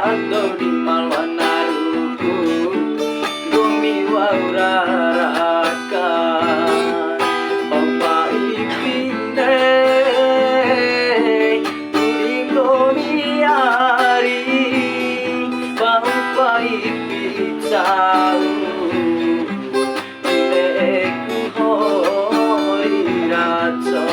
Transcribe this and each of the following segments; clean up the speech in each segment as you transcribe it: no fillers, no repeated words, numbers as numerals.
Doni malwanaruku Gumi wauraraka Opa ipinde Uring gomi ari Paupa ipitsau Ileku hoi raco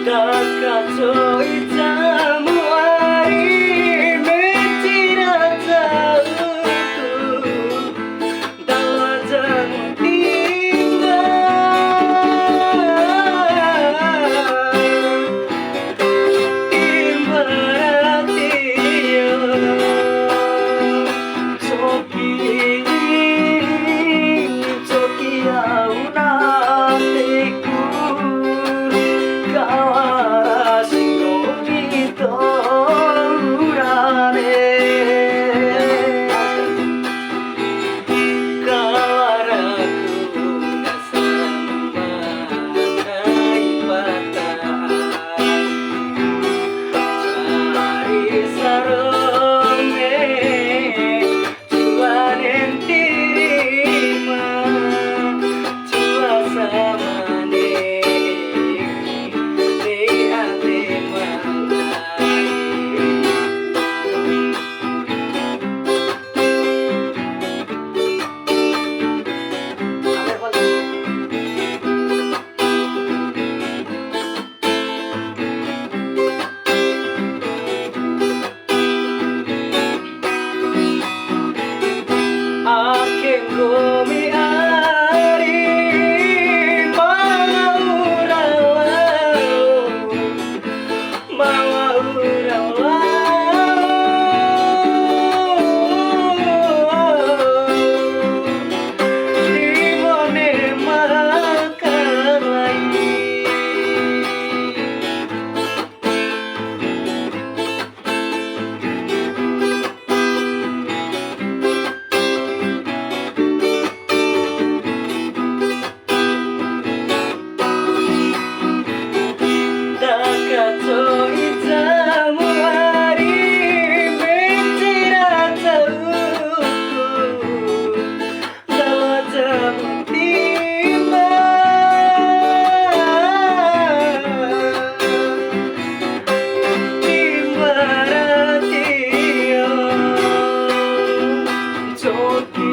Dakato itamu ari mentira tauku Dawatan Imbaratio Toki aunatiku kawara singolito urane kawaraku na saramba naipata cari sarome juanen terima jua samane Aking gumi ari Dimone makalai Dakato itamu ari mentira tauku Dawatamu timba Imbaratio Toki